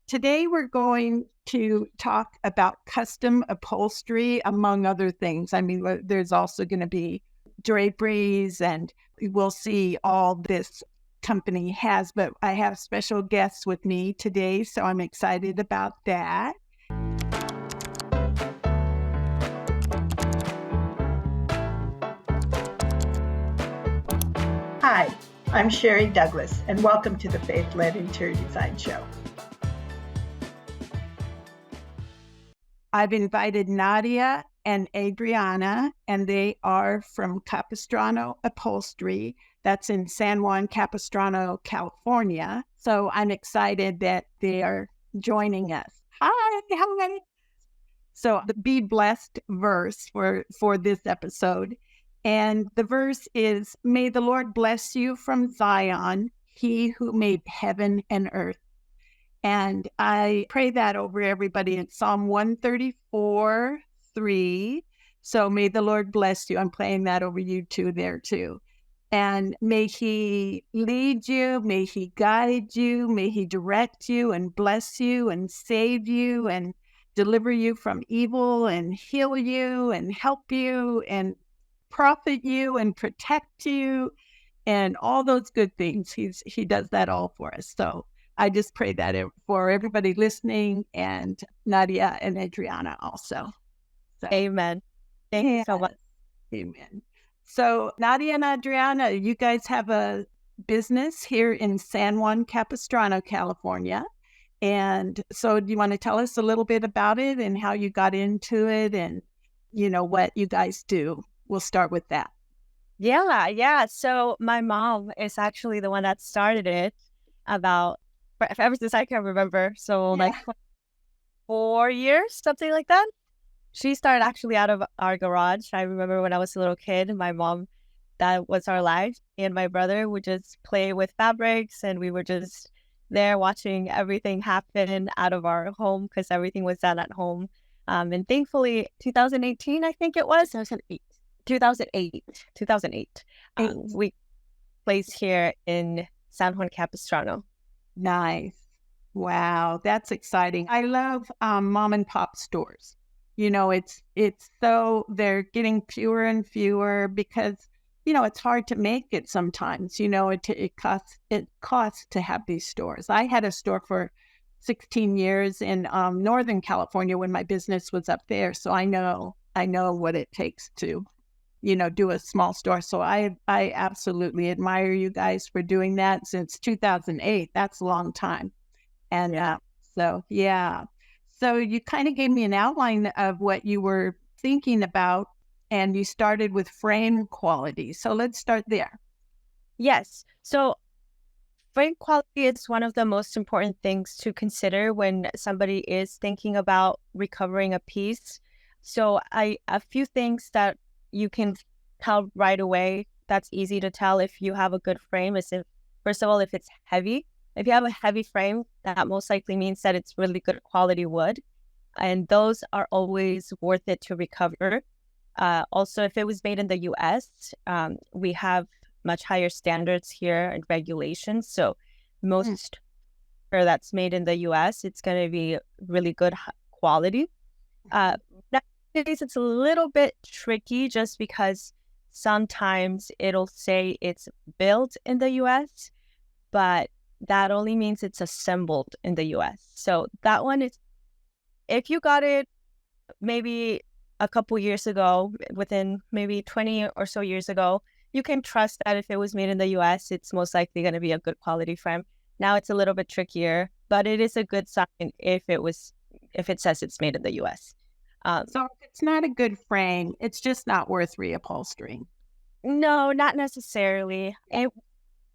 Today we're going to talk about custom upholstery, among other things. I mean, there's also going to be draperies, and we'll see all this company has, but I have special guests with me today, so I'm excited about that. Hi, I'm Sherry Douglas, and welcome to the Faith-Led Interior Design Show. I've invited Nadia and Adrianna, and they are from Capistrano Upholstery. That's in San Juan Capistrano, California. So I'm excited that they are joining us. Hi. So the Be Blessed verse for this episode. And the verse is, "May the Lord bless you from Zion, he who made heaven and earth." And I pray that over everybody in Psalm 134:3. So may the Lord bless you. I'm praying that over you too there too. And may he lead you, may he guide you, may he direct you and bless you and save you and deliver you from evil and heal you and help you and profit you and protect you and all those good things. He does that all for us. So I just pray that for everybody listening, and Nadia and Adrianna also. So, amen. Thank you so much. Amen. So Nadia and Adrianna, you guys have a business here in San Juan Capistrano, California. And so do you want to tell us a little bit about it and how you got into it and, what you guys do? We'll start with that. Yeah. So my mom is actually the one that started it ever since I can remember. So like 4 years, something like that. She started actually out of our garage. I remember when I was a little kid, my mom, that was our life. And my brother would just play with fabrics, and we were just there watching everything happen out of our home because everything was done at home. And thankfully, 2018, I think it was. 2008. We placed here in San Juan Capistrano. Nice. Wow. That's exciting. I love mom and pop stores. It's so they're getting fewer and fewer because, it's hard to make it sometimes. It costs to have these stores. I had a store for 16 years in Northern California when my business was up there. So I know what it takes to do a small store. So I absolutely admire you guys for doing that since 2008. That's a long time. And so you kind of gave me an outline of what you were thinking about, and you started with frame quality. So let's start there. Yes. So frame quality is one of the most important things to consider when somebody is thinking about recovering a piece. So a few things that you can tell right away that's easy to tell if you have a good frame is, first of all, if it's heavy. If you have a heavy frame, that most likely means that it's really good quality wood, and those are always worth it to recover. Also, if it was made in the U.S., we have much higher standards here and regulations. So most that's made in the U.S., it's going to be really good quality. Nowadays, it's a little bit tricky just because sometimes it'll say it's built in the U.S., but that only means it's assembled in the U.S. So that one is, if you got it maybe a couple years ago, within maybe 20 or so years ago, you can trust that if it was made in the U.S., it's most likely going to be a good quality frame. Now it's a little bit trickier, but it is a good sign if it says it's made in the U.S. So if it's not a good frame, it's just not worth reupholstering. No, not necessarily.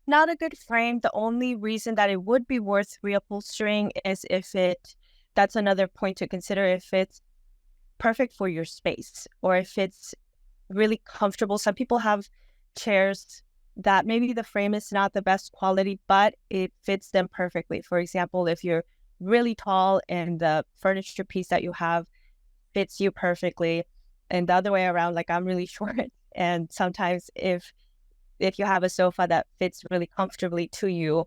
Not a good frame. The only reason that it would be worth reupholstering is that's another point to consider, if it's perfect for your space or if it's really comfortable. Some people have chairs that maybe the frame is not the best quality, but it fits them perfectly. For example, if you're really tall and the furniture piece that you have fits you perfectly, and the other way around, like I'm really short, and sometimes if you have a sofa that fits really comfortably to you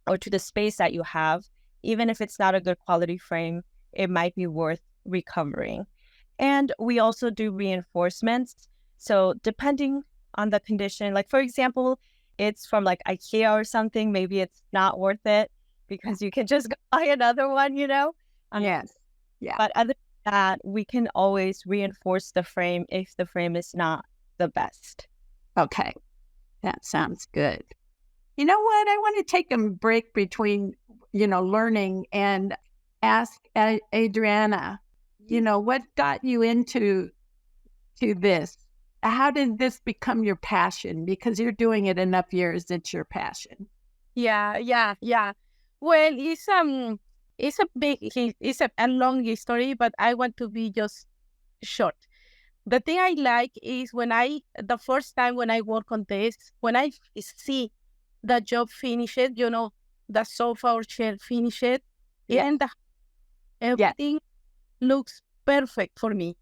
or to the space that you have, even if it's not a good quality frame, it might be worth recovering. And we also do reinforcements. So depending on the condition, like for example, it's from like IKEA or something, maybe it's not worth it because you can just go buy another one, you know? Yes. Yeah. But other than that, we can always reinforce the frame if the frame is not the best. Okay. That sounds good. You know what? I want to take a break between, learning and ask Adrianna, what got you into this? How did this become your passion? Because you're doing it enough years, it's your passion. Yeah. Well, it's a long story, but I want to be just short. The thing I like is the first time when I work on this, when I see the job finished, the sofa or chair finished, Yeah. and everything looks perfect for me.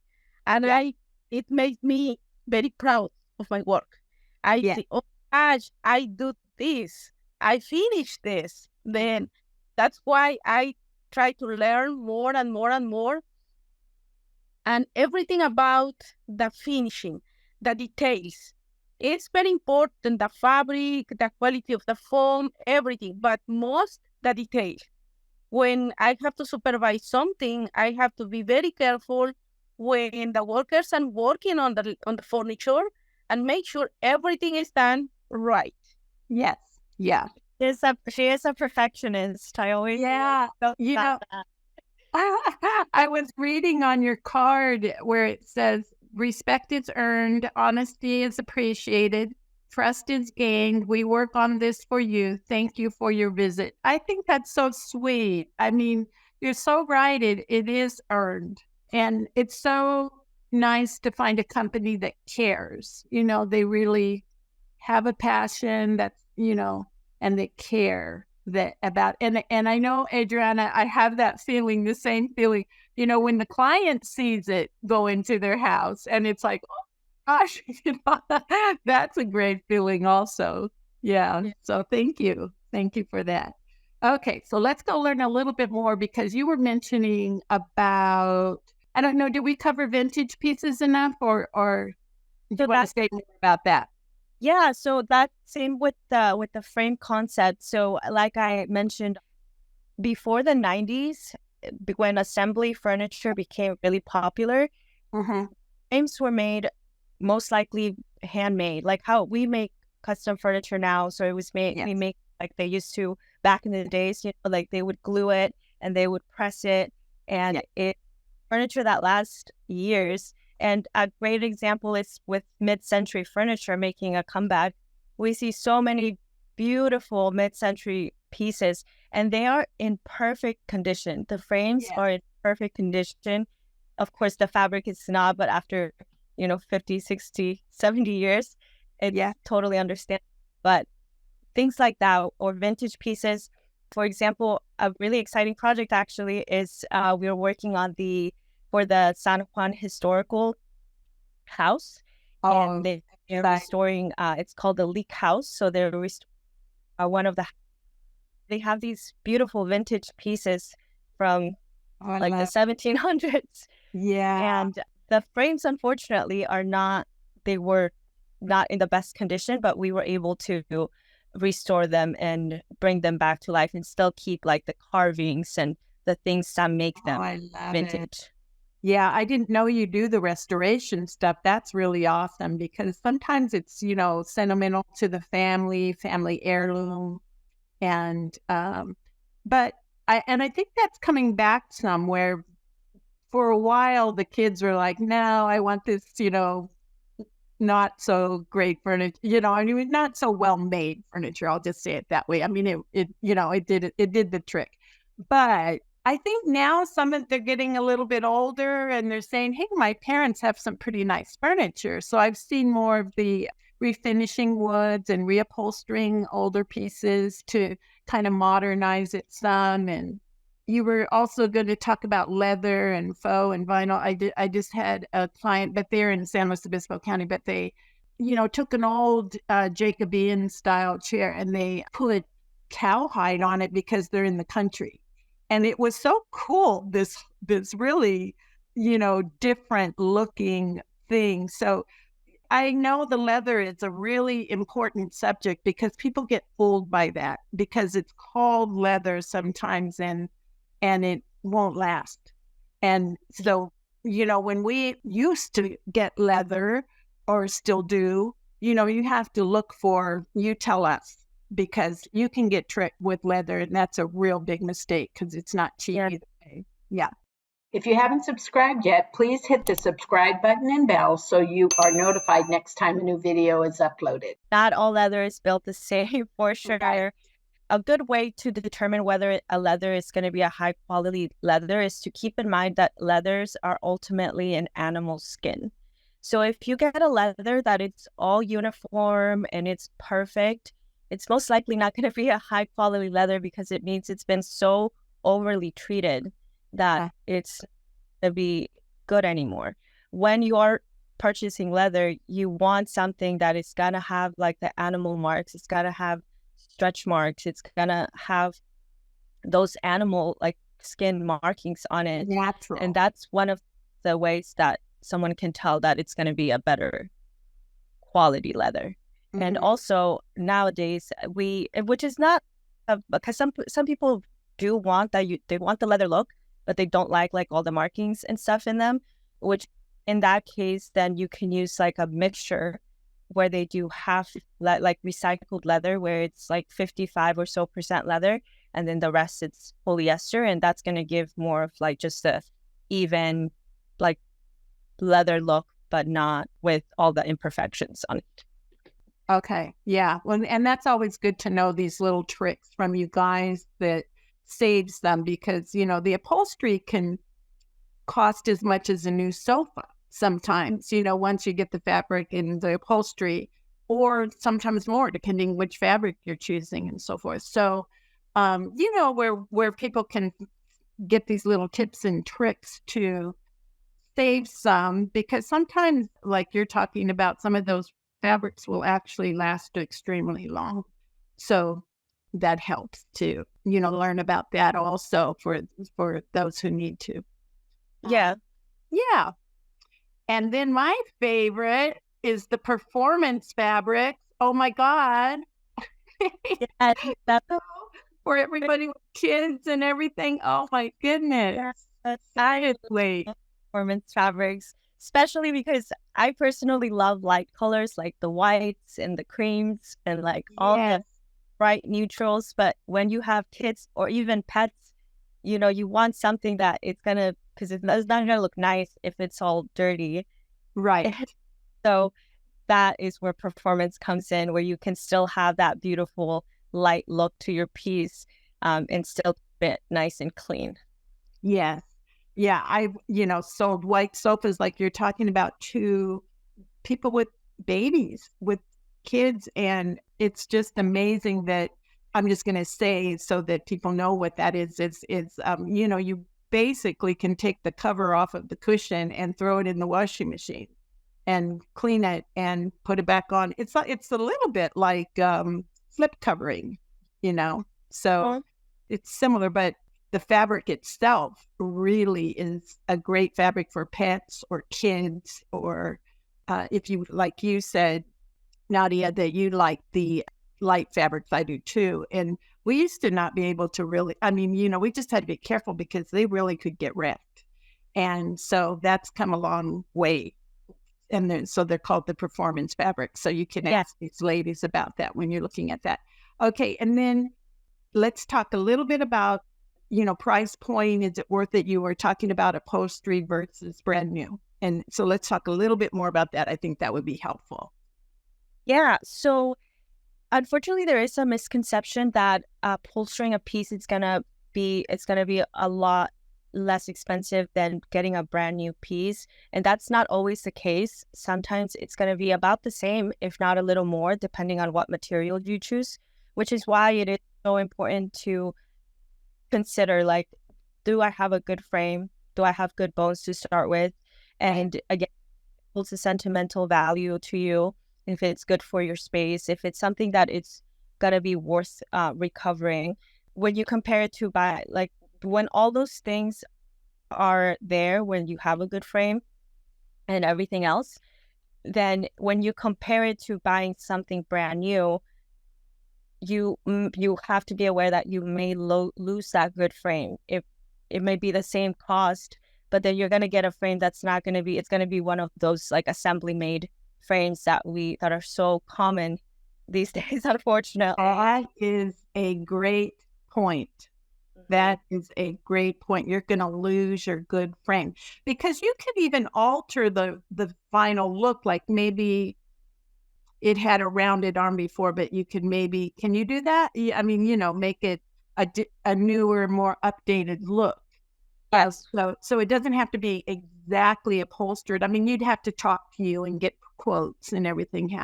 And it makes me very proud of my work. I say, oh gosh, I do this. I finished this. Then that's why I try to learn more and more and more. And everything about the finishing, the details. It's very important, the fabric, the quality of the foam, everything, but most the detail. When I have to supervise something, I have to be very careful when the workers are working on the furniture and make sure everything is done right. Yes. Yeah. She is a perfectionist. I always I was reading on your card where it says, respect is earned, honesty is appreciated, trust is gained. We work on this for you. Thank you for your visit. I think that's so sweet. I mean, you're so right. It is earned. And it's so nice to find a company that cares. They really have a passion that's, and they care about, and I know, Adrianna, I have that feeling, the same feeling, when the client sees it go into their house and it's like, oh gosh, that's a great feeling also. Yeah. So thank you for that. Okay, so let's go learn a little bit more, because you were mentioning about, I don't know, did we cover vintage pieces enough, or do you want to say more about that? Yeah, so that's same with the frame concept. So like I mentioned, before the 90s, when assembly furniture became really popular, frames were made most likely handmade, like how we make custom furniture now. So it was made, we make like they used to back in the days, like they would glue it and they would press it, and it furniture that lasts years. And a great example is with mid-century furniture making a comeback. We see so many beautiful mid-century pieces, and they are in perfect condition. The frames are in perfect condition. Of course, the fabric is not, but after, 50, 60, 70 years, it's totally understandable. But things like that, or vintage pieces. For example, a really exciting project actually is we're working on for the San Juan historical house, and they're restoring. It's called the Leak House. So they're restoring they have these beautiful vintage pieces from the 1700s. Yeah, and the frames, unfortunately, they were not in the best condition, but we were able to restore them and bring them back to life and still keep like the carvings and the things that make them vintage. Yeah, I didn't know you do the restoration stuff. That's really awesome, because sometimes it's, sentimental to the family heirloom. And, but I think that's coming back somewhere. For a while, the kids were like, no, I want this, not so great furniture, not so well made furniture. I'll just say it that way. I mean, it did the trick. But I think now they're getting a little bit older and they're saying, hey, my parents have some pretty nice furniture. So I've seen more of the refinishing woods and reupholstering older pieces to kind of modernize it some. And you were also going to talk about leather and faux and vinyl. I just had a client, but they're in San Luis Obispo County, but they, took an old Jacobean style chair and they put cowhide on it because they're in the country. And it was so cool, this really, different looking thing. So I know the leather is a really important subject because people get fooled by that because it's called leather sometimes and it won't last. And so, when we used to get leather or still do, you have to look for, you tell us, because you can get tricked with leather, and that's a real big mistake because it's not cheap either way. Yeah. If you haven't subscribed yet, please hit the subscribe button and bell so you are notified next time a new video is uploaded. Not all leather is built the same, for sure. Right. A good way to determine whether a leather is going to be a high quality leather is to keep in mind that leathers are ultimately an animal skin. So if you get a leather that it's all uniform and it's perfect, it's most likely not going to be a high quality leather because it means it's been so overly treated that it's not going to be good anymore. When you are purchasing leather, you want something that is going to have like the animal marks. It's got to have stretch marks. It's going to have those animal like skin markings on it. Natural. And that's one of the ways that someone can tell that it's going to be a better quality leather. Mm-hmm. And also nowadays which is not because some people do want that they want the leather look, but they don't like all the markings and stuff in them, which in that case, then you can use like a mixture where they do half like recycled leather, where it's like 55% or so leather, and then the rest it's polyester, and that's going to give more of like just a even like leather look, but not with all the imperfections on it. Okay. Yeah. Well, and that's always good to know, these little tricks from you guys that saves them, because, the upholstery can cost as much as a new sofa sometimes, once you get the fabric and the upholstery, or sometimes more, depending which fabric you're choosing and so forth. So, where people can get these little tips and tricks to save some, because sometimes, like you're talking about, some of those fabrics will actually last extremely long. So that helps to, learn about that also for those who need to. Yeah. Yeah. And then my favorite is the performance fabrics. Oh my God. Yeah, that's for everybody with kids and everything. Oh my goodness. Seriously. Performance fabrics, especially because I personally love light colors like the whites and the creams and like all the bright neutrals. But when you have kids or even pets, you want something that it's gonna, because it's not gonna look nice if it's all dirty. Right. So that is where performance comes in, where you can still have that beautiful light look to your piece, and still keep it nice and clean. Yes. Yeah, I've, sold white sofas like you're talking about to people with babies, with kids. And it's just amazing that, I'm just going to say so that people know what that is, you basically can take the cover off of the cushion and throw it in the washing machine and clean it and put it back on. It's a little bit like slip covering, so it's similar, but the fabric itself really is a great fabric for pets or kids, or if you, like you said, Nadia, that you like the light fabrics. I do too. And we used to not be able to really, we just had to be careful because they really could get wrecked. And so that's come a long way. And then, so they're called the performance fabrics. So you can ask these ladies about that when you're looking at that. Okay. And then let's talk a little bit about, price point. Is it worth it? You were talking about upholstery versus brand new. And so let's talk a little bit more about that. I think that would be helpful. Yeah. So unfortunately, there is a misconception that upholstering a piece it's gonna be a lot less expensive than getting a brand new piece, and that's not always the case. Sometimes it's gonna be about the same, if not a little more, depending on what material you choose. Which is why it is so important to consider, like, do I have a good frame? Do I have good bones to start with? And again, it holds a sentimental value to you. If it's good for your space, if it's something that it's gonna be worth recovering. When you compare it to when all those things are there, when you have a good frame and everything else, then when you compare it to buying something brand new, you have to be aware that you may lose that good frame. If it may be the same cost, but then you're going to get a frame that's not going to be, it's going to be one of those like assembly made frames that are so common these days, unfortunately. That is a great point. That is a great point. You're going to lose your good frame because you can even alter the final look. Like maybe it had a rounded arm before, but you can you do that? I mean, make it a newer, more updated look. Yes. So it doesn't have to be exactly upholstered. I mean, you'd have to talk to you and get quotes and everything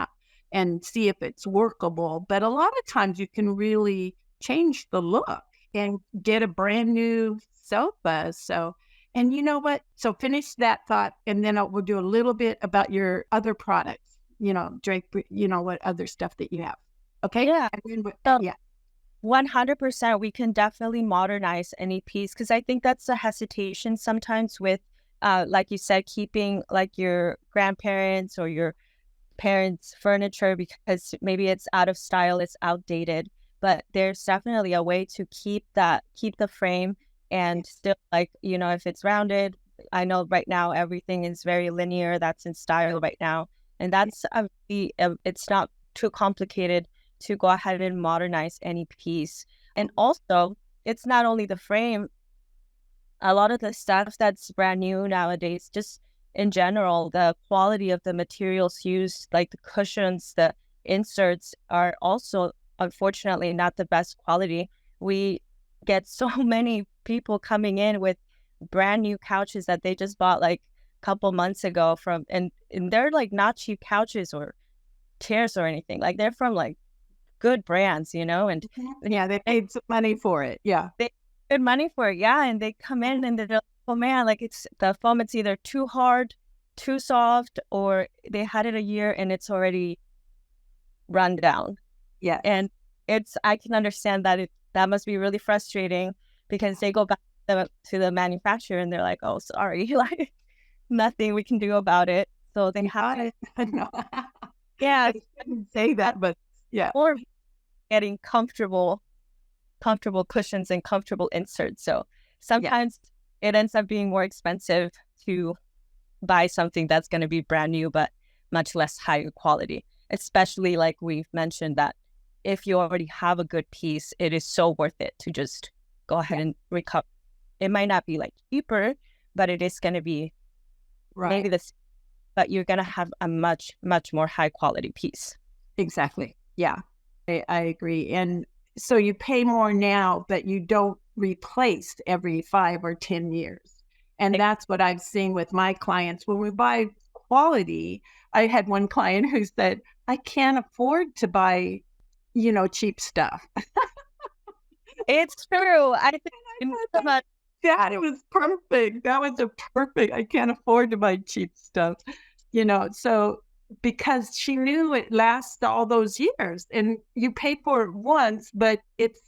and see if it's workable. But a lot of times you can really change the look and get a brand new sofa. So, and you know what? So finish that thought, and then we'll do a little bit about your other products, drapery, what other stuff that you have. Okay? Yeah. So, yeah. 100%. We can definitely modernize any piece, because I think that's a hesitation sometimes with, like you said, keeping like your grandparents or your parents' furniture because maybe it's out of style, it's outdated. But there's definitely a way to keep the frame and still, like, if it's rounded. I know right now everything is very linear. That's in style right now. And that's it's not too complicated to go ahead and modernize any piece. And also, it's not only the frame. A lot of the stuff that's brand new nowadays, just in general, the quality of the materials used, like the cushions, the inserts, are also unfortunately not the best quality. We get so many people coming in with brand new couches that they just bought like a couple months ago and they're like not cheap couches or chairs or anything. Like they're from like good brands, and yeah, they paid some money for it. Yeah, they paid money for it. Yeah, and they come in and they're like, oh man, like it's the foam, it's either too hard, too soft, or they had it a year and it's already run down. Yeah. And I can understand that that must be really frustrating because they go back to the manufacturer and they're like, oh, sorry, like nothing we can do about it. So they have it. No. Yeah. I didn't say that, but yeah. Or getting comfortable cushions and comfortable inserts. So sometimes it ends up being more expensive to buy something that's going to be brand new, but much less higher quality, especially like we've mentioned that if you already have a good piece, it is so worth it to just go ahead and recover. It might not be like cheaper, but it is going to be maybe the same, but you're going to have a much, much more high quality piece. Exactly. Yeah, I agree. And so you pay more now, but you don't replace every 5 or 10 years. And that's what I've seen with my clients. When we buy quality, I had one client who said, I can't afford to buy cheap stuff. It's true. I think that it was perfect. That was perfect. I can't afford to buy cheap stuff, so because she knew it lasts all those years and you pay for it once, but it's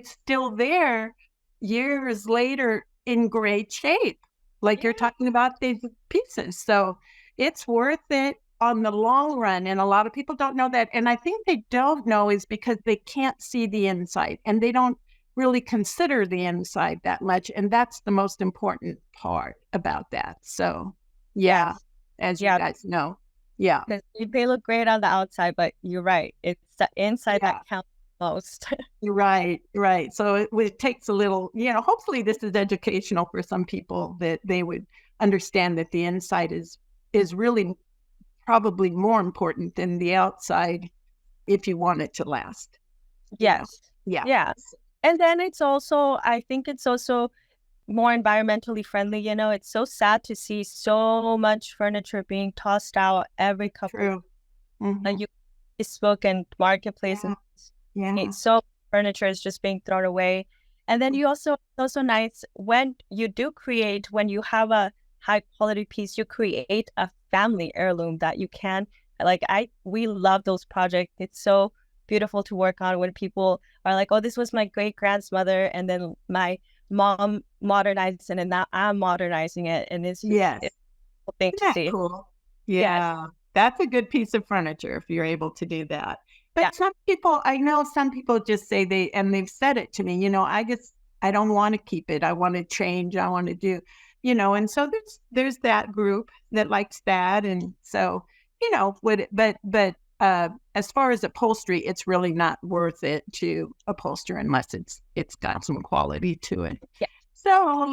still there years later in great shape. Like you're talking about these pieces. So it's worth it on the long run. And a lot of people don't know that. And I think they don't know is because they can't see the inside and they don't really consider the inside that much. And that's the most important part about that. So yeah, as you guys know. Yeah. They look great on the outside, but you're right. It's the inside that counts most. You're right. Right. So it takes a little, hopefully this is educational for some people that they would understand that the inside is really probably more important than the outside if you want it to last. Yes. Yeah. Yeah. And then I think it's also more environmentally friendly. It's so sad to see so much furniture being tossed out every couple. True. Mm-hmm. Like Facebook and Marketplace, and so furniture is just being thrown away. And then it's also nice when you have a high quality piece, you create a family heirloom that you can we love those projects. It's so beautiful to work on when people are like, oh, this was my great grandmother, and then my mom modernized it and now I'm modernizing it. And it's just Yes. it's a cool thing Isn't to that see. cool? Yes. Yeah. That's a good piece of furniture if you're able to do that. But Yeah. some people, I know some people just say they've said it to me, I don't want to keep it. I want to change. I want to do, and so there's that group that likes that. And so, as far as upholstery, it's really not worth it to upholster unless it's got some quality to it. Yeah. So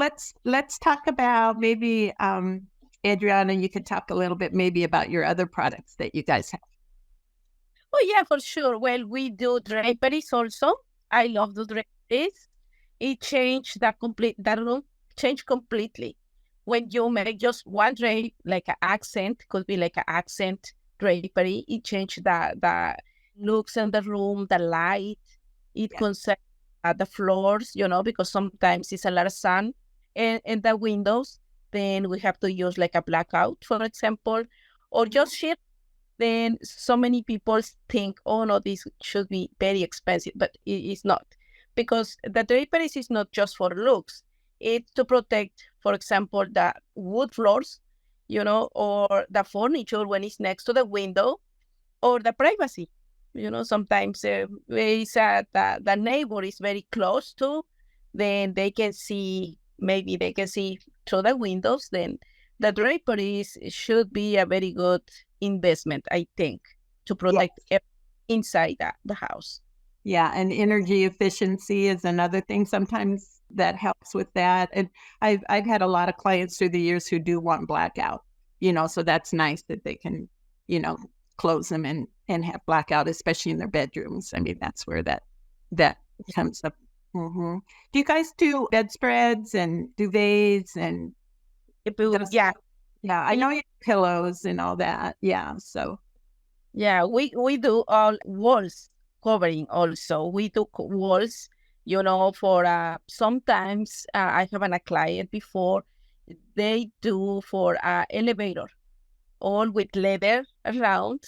let's talk about maybe Adriana, you could talk a little bit maybe about your other products that you guys have. Oh, yeah, for sure. Well, we do draperies also. I love the draperies. It changed that room changed completely. When you make just one drape, like an accent, could be like an accent drapery, it changed the looks in the room, the light. It Yeah. concerns the floors, because sometimes it's a lot of sun in the windows. Then we have to use like a blackout, for example, or just sheet. Then so many people think, oh no, this should be very expensive, but it is not, because the draperies is not just for looks. It's to protect, for example, the wood floors, or the furniture when it's next to the window, or the privacy. Sometimes the neighbor is very close to, then maybe they can see through the windows. Then the draperies should be a very good investment, I think, to protect inside the house. Yeah, and energy efficiency is another thing sometimes that helps with that. And I've had a lot of clients through the years who do want blackout, so that's nice that they can, close them and have blackout, especially in their bedrooms. I mean, that's where that comes up. Mm-hmm. Do you guys do bedspreads and duvets and Yeah. Yeah, I know you have pillows and all that. Yeah, so Yeah, we do all walls covering also. We do walls, for sometimes I have a client before, they do for elevator, all with leather around.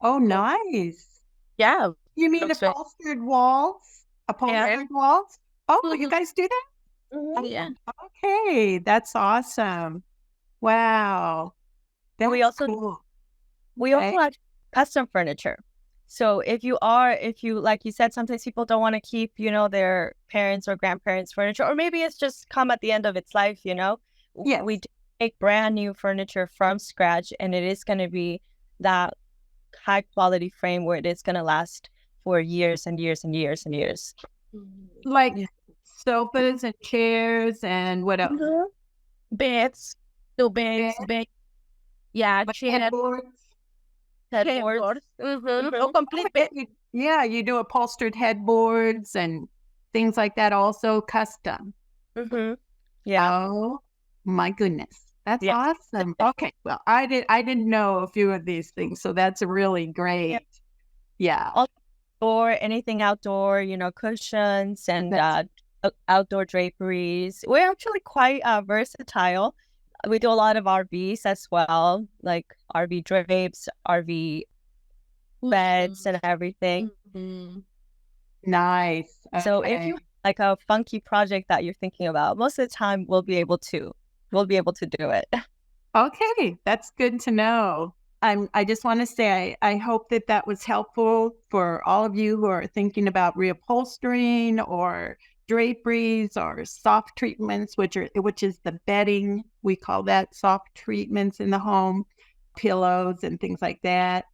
oh, nice. Yeah, You mean looks very. upholstered walls? Upholstered walls? Oh, you guys do that? Yeah. Okay, that's awesome. Wow. That's We also cool. have custom furniture. So if you like you said, sometimes people don't want to keep, their parents or grandparents' furniture, or maybe it's just come at the end of its life, Yes. We make brand new furniture from scratch, and it is going to be that high quality frame where it is going to last for years and years and years and years. Like sofas and chairs and what else? Beds, two beds, yeah, Like chair, headboards. Oh, complete bed. Yeah, you do upholstered headboards and things like that, also custom. Yeah. Oh my goodness, that's awesome. Okay, well, I didn't know a few of these things, so that's really great. Yeah. Or anything outdoor, cushions and outdoor draperies. We're actually quite versatile. We do a lot of RVs as well, like RV drapes, RV beds, and everything. Nice. Okay. So if you like a funky project that you're thinking about, most of the time we'll be able to do it. Okay, that's good to know. I just want to say I hope that was helpful for all of you who are thinking about reupholstering or draperies or soft treatments, which is the bedding. We call that soft treatments in the home, pillows and things like that.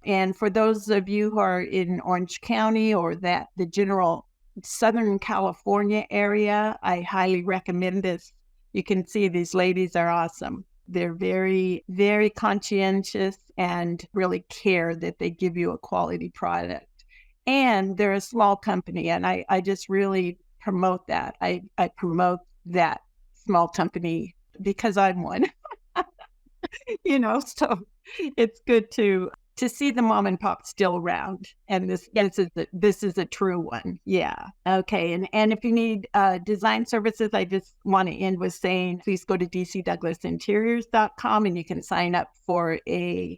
And for those of you who are in Orange County or the general Southern California area, I highly recommend this. You can see these ladies are awesome. They're very, very conscientious and really care that they give you a quality product. And they're a small company, and I just really promote that. I promote that small company because I'm one. So it's good to see the mom and pop still around, and this is a true one. Yeah. Okay. And if you need design services, I just want to end with saying, please go to dcdouglasinteriors.com and you can sign up for a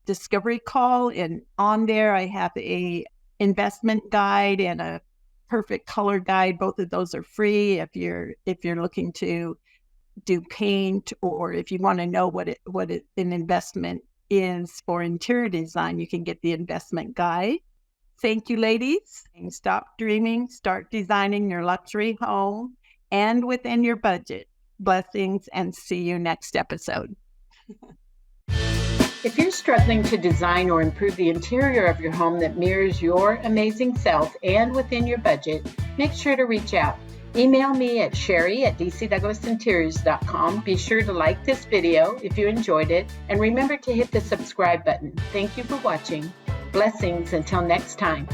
discovery call. And on there, I have a investment guide and a perfect color guide. Both of those are free if you're looking to do paint, or if you want to know what an investment is for interior design, you can get the investment guide. Thank you, ladies. Stop dreaming, start designing your luxury home and within your budget. Blessings, and see you next episode. If you're struggling to design or improve the interior of your home that mirrors your amazing self and within your budget, make sure to reach out. Email me at sherry@dcdouglasinteriors.com. Be sure to like this video if you enjoyed it, and remember to hit the subscribe button. Thank you for watching. Blessings until next time.